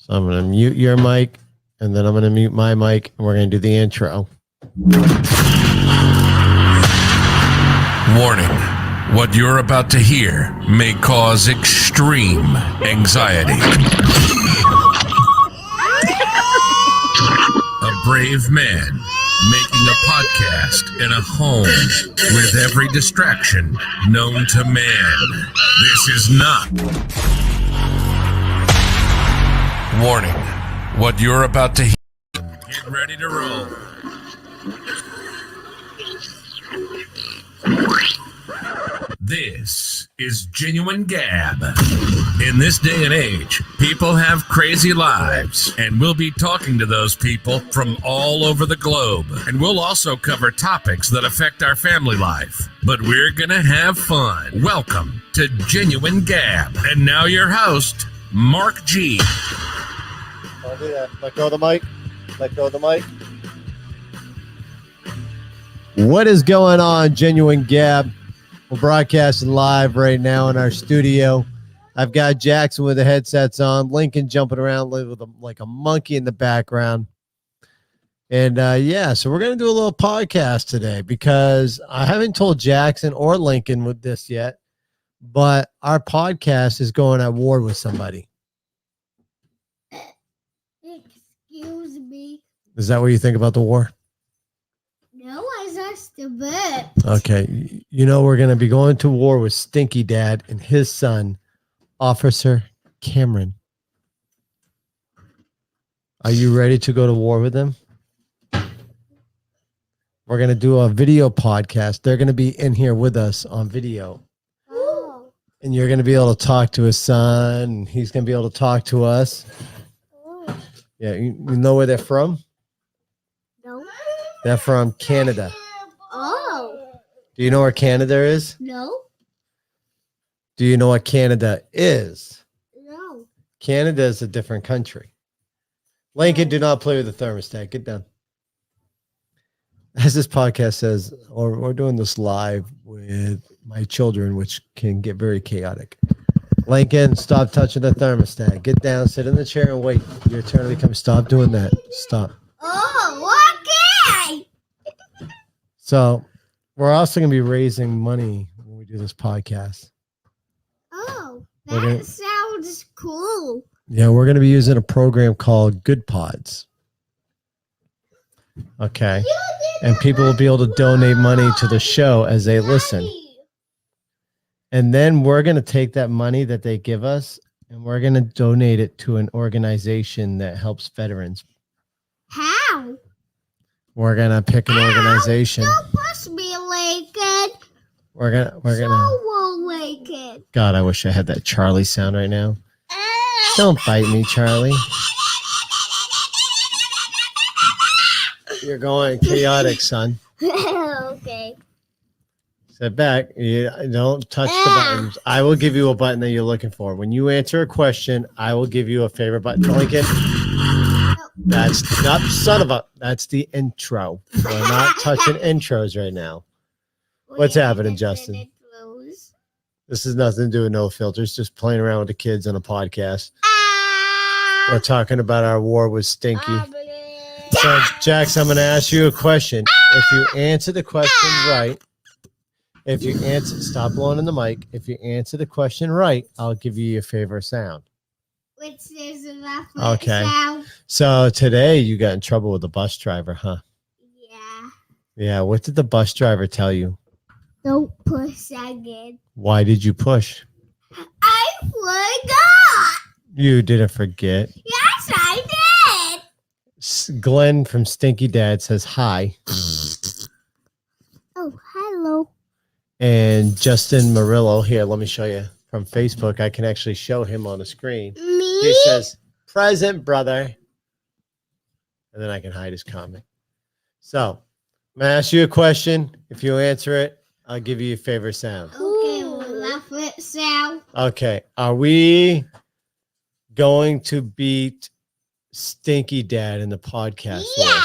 So I'm going to mute your mic, and then I'm going to mute my mic, and we're going to do the intro. Warning. What you're about to hear may cause extreme anxiety. A brave man making a podcast in a home with every distraction known to man. This is not. Warning. What you're about to hear. Get ready to roll. This is Genuine Gab. In this day and age, people have crazy lives, and we'll be talking to those people from all over the globe. And we'll also cover topics that affect our family life. But we're gonna have fun. Welcome to Genuine Gab. And now your host, Mark G. I'll do that. Let go of the mic. Let go of the mic. What is going on, Genuine Gab? We're broadcasting live right now in our studio. I've got Jackson with the headsets on, Lincoln jumping around with like a monkey in the background. And so we're going to do a little podcast today because I haven't told Jackson or Lincoln with this yet, but our podcast is going at war with somebody. Excuse me. Is that what you think about the war? No, I just a bit. Okay. You know, we're going to be going to war with Stinky Dad and his son, Officer Cameron. Are you ready to go to war with them? We're going to do a video podcast. They're going to be in here with us on video. Oh. And you're going to be able to talk to his son, and he's going to be able to talk to us. Oh. Yeah, you know where they're from? No. They're from Canada. Oh. Do you know where Canada is? No. Do you know what Canada is? No. Canada is a different country. Lincoln, do not play with the thermostat. Get down. As this podcast says, or we're doing this live with my children, which can get very chaotic. Lincoln, stop touching the thermostat. Get down, sit in the chair, and wait. Your turn to come. Stop doing that. Stop. Oh, okay. So we're also going to be raising money when we do this podcast. Oh, Okay. that sounds cool. Yeah, we're going to be using a program called Good Pods. Okay. And people will be able to donate money to the show as they listen. And then we're going to take that money that they give us and we're going to donate it to an organization that helps veterans. How? We're going to pick an organization. Don't push me, Lincoln. We're going to So Lincoln. God, I wish I had that Charlie sound right now. Don't bite me, Charlie. You're going chaotic, son. Okay. Sit back. You don't touch the buttons. I will give you a button that you're looking for. When you answer a question, I will give you a favorite button. Lincoln. That's not son of a. That's the intro. We're not touching intros right now. What's happening, Justin? This has nothing to do with no filters. Just playing around with the kids on a podcast. We're talking about our war with Stinky. So, Jax, I'm going to ask you a question. If you answer the question right, stop blowing in the mic. If you answer the question right, I'll give you your favorite sound. Which is enough. Okay. Sound. So today you got in trouble with the bus driver, huh? Yeah. Yeah. What did the bus driver tell you? Don't push again. Why did you push? I forgot. You didn't forget. Yes, I did. Glenn from Stinky Dad says hi. Oh, hello. And Justin Murillo, here, let me show you from Facebook. I can actually show him on the screen. Me? He says, present, brother. And then I can hide his comment. So I'm going to ask you a question. If you answer it, I'll give you your favorite sound. Okay, well, laugh it sound. Okay. Are we going to beat Stinky Dad in the podcast Yeah.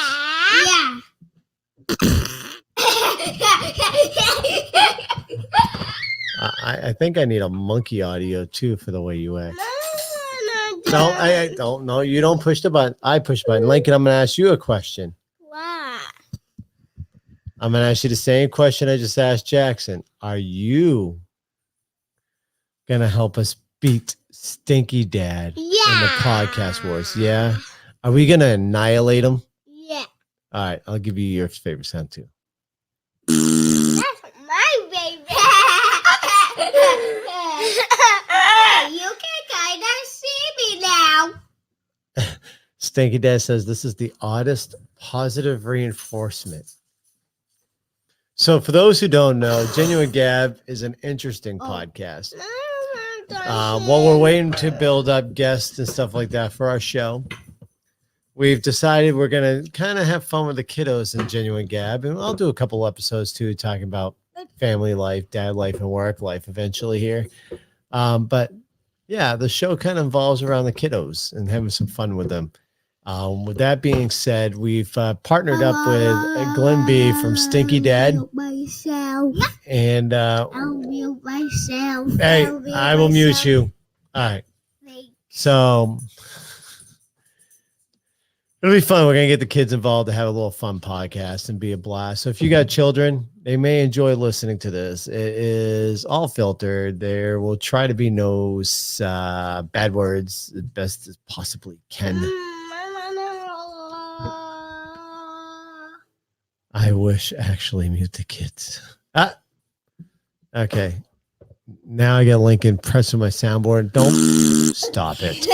I think I need a monkey audio too for the way you act. No, I don't know. You don't push the button. I push the button. Lincoln, I'm going to ask you a question. What? I'm going to ask you the same question I just asked Jackson. Are you going to help us beat Stinky Dad in the podcast wars? Yeah. Are we going to annihilate him? Yeah. All right. I'll give you your favorite sound too. That's my baby. You can kind of see me now. Stinky Dad says this is the oddest positive reinforcement. So for those who don't know, Genuine Gab is an interesting podcast. While we're waiting to build up guests and stuff like that for our show, we've decided we're going to kind of have fun with the kiddos in Genuine Gab. And I'll do a couple episodes too, talking about family life, dad life, and work life eventually here. But yeah, the show kind of involves around the kiddos and having some fun with them. With that being said, we've partnered up with Glenn B from Stinky Dad. And I'll mute myself. hey, I will mute you. All right. So it'll be fun. We're going to get the kids involved to have a little fun podcast and be a blast. So if you got children, they may enjoy listening to this. It is all filtered. There will try to be no bad words as best as possibly can. I wish actually mute the kids. Okay. Now I got Lincoln pressing my soundboard. Don't stop it.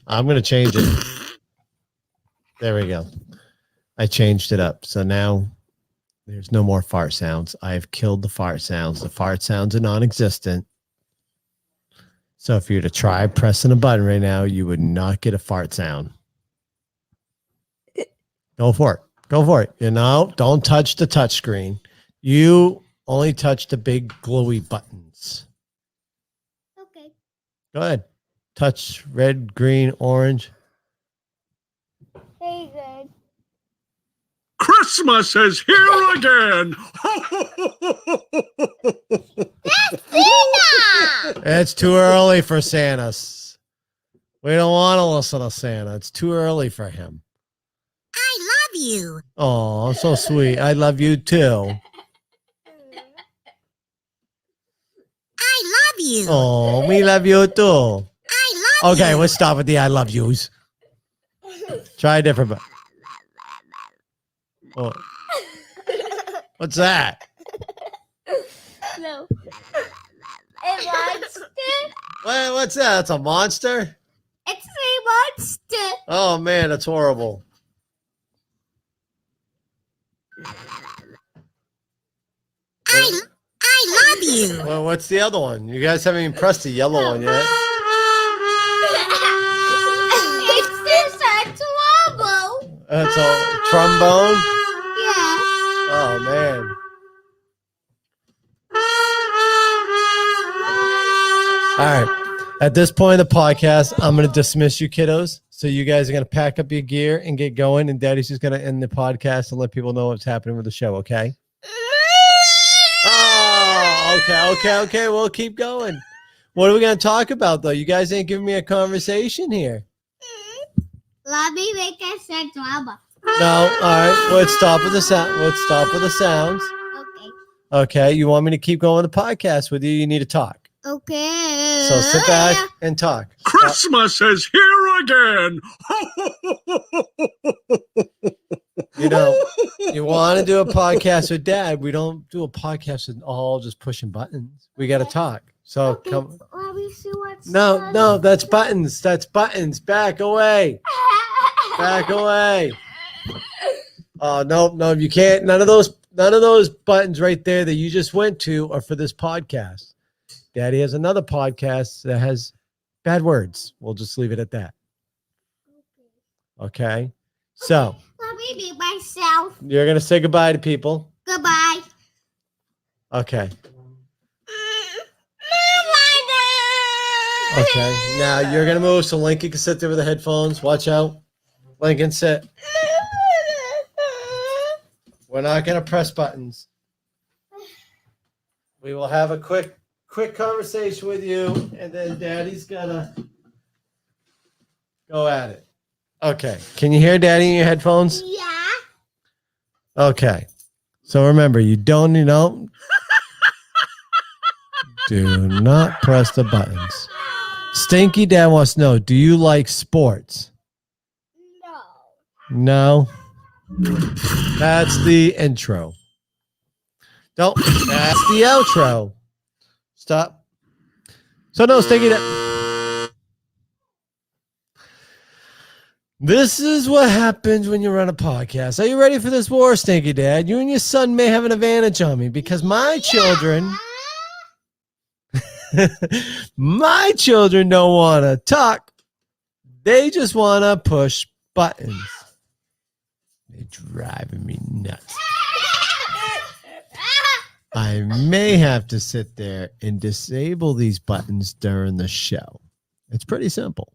I'm going to change it. There we go. I changed it up. So now there's no more fart sounds. I've killed the fart sounds. The fart sounds are non-existent. So if you were to try pressing a button right now, you would not get a fart sound. Go for it. Go for it. You know, don't touch the touch screen. You only touch the big glowy buttons. Okay. Go ahead. Touch red, green, orange. Very good. Christmas is here again. It's too early for Santa. We don't want to listen to Santa. It's too early for him. I love you. Oh, so sweet. I love you too. I love you. Oh, we love you too. I love Okay, you. let's stop with the I love yous. Try a different. Oh. What's that? No. A monster? What's that? That's a monster? It's a monster. Oh, man, that's horrible. I love you. Well, what's the other one? You guys haven't even pressed the yellow one yet. It's a trouble. That's a trombone? Yeah. Oh, man. All right. At this point in the podcast, I'm going to dismiss you kiddos. So you guys are going to pack up your gear and get going. And Daddy's just going to end the podcast and let people know what's happening with the show, okay? Oh, okay. We'll keep going. What are we going to talk about, though? You guys ain't giving me a conversation here. Let me make a sad drama. No, all right. Let's stop with the sound. Let's stop with the sounds. Okay. Okay. You want me to keep going with the podcast with you? You need to talk. Okay. So sit back and talk. Christmas is here again. You know, you want to do a podcast with Dad. We don't do a podcast with all just pushing buttons. We got to talk. So Okay, come. let me see what's No, that's buttons. That's buttons. Back away. Back away. Oh, no, you can't. None of those buttons right there that you just went to are for this podcast. Daddy has another podcast that has bad words. We'll just leave it at that. Okay. So Let me be myself. you're going to say goodbye to people. Goodbye. Okay. Okay. Now you're going to move so Lincoln can sit there with the headphones. Watch out. Lincoln, sit. We're not going to press buttons. We will have a quick conversation with you, and then Daddy's gonna Go at it. Okay. Can you hear Daddy in your headphones? Yeah. Okay. So remember, you don't, do not press the buttons. Stinky Dad wants to know, do you like sports? No. No. That's the intro. Don't. That's the outro. Stop. So no, Stinky Dad. This is what happens when you run a podcast. Are you ready for this war, Stinky Dad? You and your son may have an advantage on me because my children don't want to talk. They just want to push buttons. They're driving me nuts. I may have to sit there and disable these buttons during the show. It's pretty simple.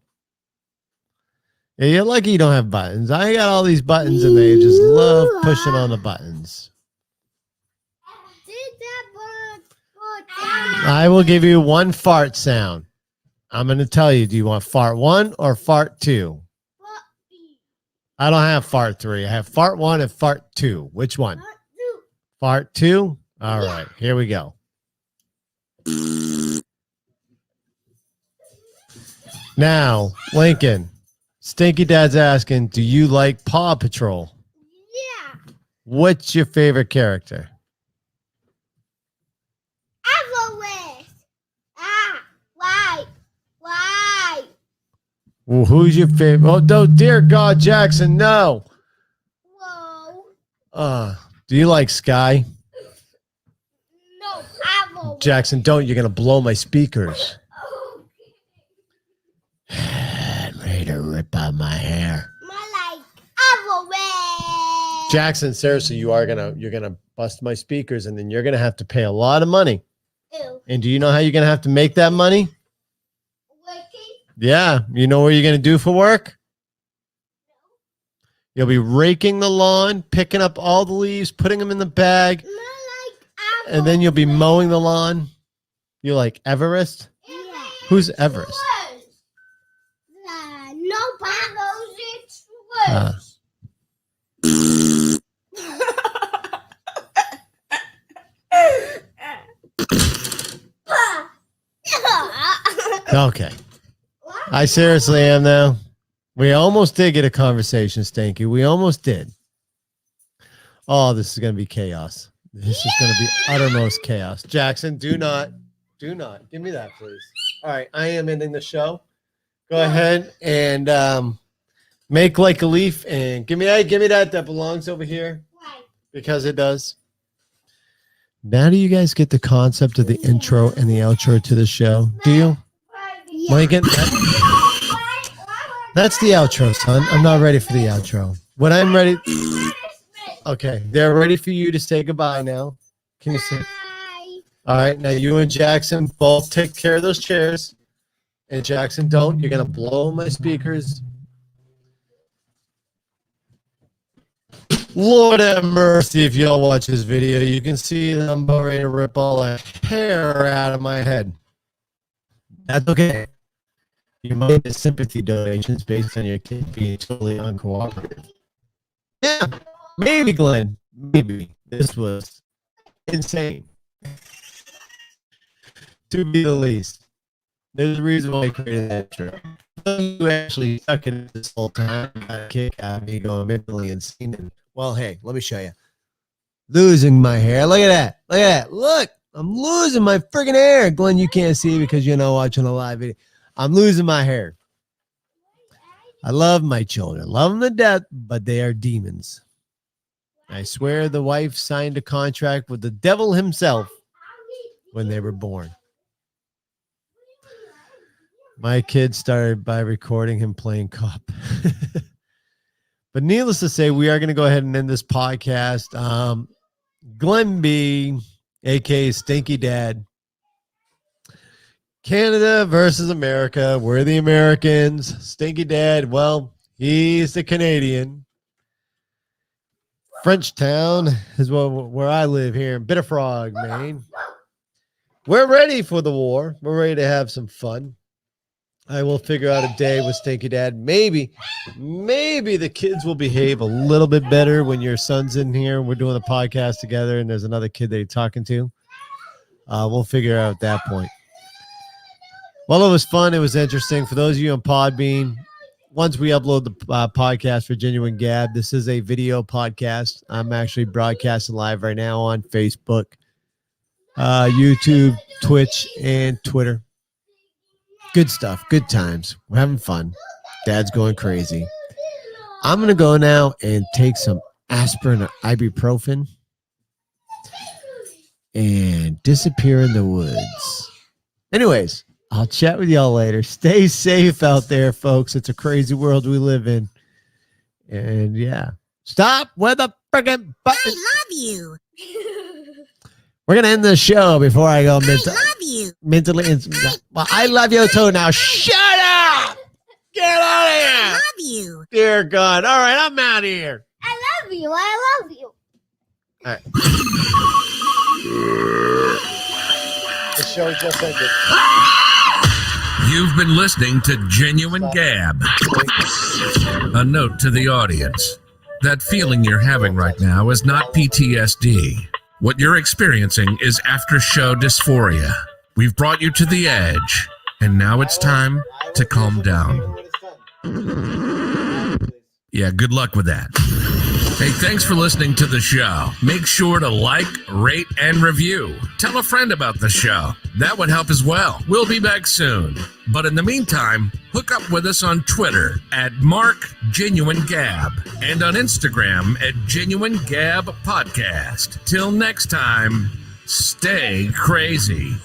Yeah, you're lucky you don't have buttons. I got all these buttons and they just love pushing on the buttons. I will give you one fart sound. I'm going to tell you, do you want fart 1 or fart 2? I don't have fart 3. I have fart 1 and fart 2. Which one? Fart 2? All right, here we go. Now, Lincoln, Stinky Dad's asking, do you like Paw Patrol? Yeah. What's your favorite character? Everest. Why? Well, who's your favorite? Oh, no, dear God, Jackson, no. Whoa. Do you like Sky? No, Everest. Jackson, don't. You're going to blow my speakers. I'm ready to rip out my hair. My like Everest. Jackson, seriously, you're gonna bust my speakers, and then you're gonna have to pay a lot of money. Ew. And do you know how you're gonna have to make that money? Working? Yeah, you know what you're gonna do for work? You'll be raking the lawn, picking up all the leaves, putting them in the bag, My like Everest. and then you'll be mowing the lawn. You like Everest? Yeah. Who's Everest? No bottles, it's Uh, worse. Okay. I seriously am now. We almost did get a conversation, Stanky. We almost did. Oh, this is going to be chaos. This is going to be uttermost chaos. Jackson, do not. Give me that, please. All right, I am ending the show. Go ahead and make like a leaf and give me that belongs over here because it does. Now do you guys get the concept of the intro and the outro to the show? Do you? Lincoln? That's the outro, son. I'm not ready for the outro. When I'm ready. Okay, they're ready for you to say goodbye now. Can you say? All right, now you and Jackson both take care of those chairs. And Jackson, don't. You're going to blow my speakers. Lord have mercy if y'all watch this video. You can see that I'm about ready to rip all the hair out of my head. That's okay. You might get sympathy donations based on your kid being totally uncooperative. Yeah, maybe, Glenn. Maybe. This was insane. To be the least. There's a reason why I created that show. You actually stuck in this whole time. Got a kick out of me going mentally insane. And, well, hey, let me show you. Losing my hair. Look at that. Look at that. Look, I'm losing my freaking hair. Glenn, you can't see because you're not watching a live video. I'm losing my hair. I love my children. Love them to death, but they are demons. I swear the wife signed a contract with the devil himself when they were born. My kid started by recording him playing cop. But needless to say, we are going to go ahead and end this podcast. Glenn B, a.k.a. Stinky Dad. Canada versus America. We're the Americans. Stinky Dad, well, he's the Canadian. Frenchtown is where I live here in Bitterfrog, Maine. We're ready for the war. We're ready to have some fun. I will figure out a day with Stinky Dad. Maybe the kids will behave a little bit better when your son's in here. We're doing a podcast together, and there's another kid that you're talking to. We'll figure out at that point. Well, it was fun. It was interesting. For those of you on Podbean, once we upload the podcast for Genuine Gab, this is a video podcast. I'm actually broadcasting live right now on Facebook, YouTube, Twitch, and Twitter. Good stuff. Good times. We're having fun. Dad's going crazy. I'm going to go now and take some aspirin or ibuprofen and disappear in the woods. Anyways, I'll chat with y'all later. Stay safe out there, folks. It's a crazy world we live in. And yeah, stop with the friggin' button. I love you. We're going to end the show before I go I love you. mentally. Well, I love you too. Now shut up. Get out of I here. love you. Dear God. All right, I'm out of here. I love you. I love you. All right. The show just ended. You've been listening to Genuine Gab. A note to the audience. That feeling you're having right now is not PTSD. What you're experiencing is after-show dysphoria. We've brought you to the edge, and now it's time to calm down. Yeah, good luck with that. Hey, thanks for listening to the show. Make sure to like, rate, and review. Tell a friend about the show. That would help as well. We'll be back soon. But in the meantime, hook up with us on Twitter at @MarkGenuineGab and on Instagram at Genuine Gab Podcast. Till next time, stay crazy.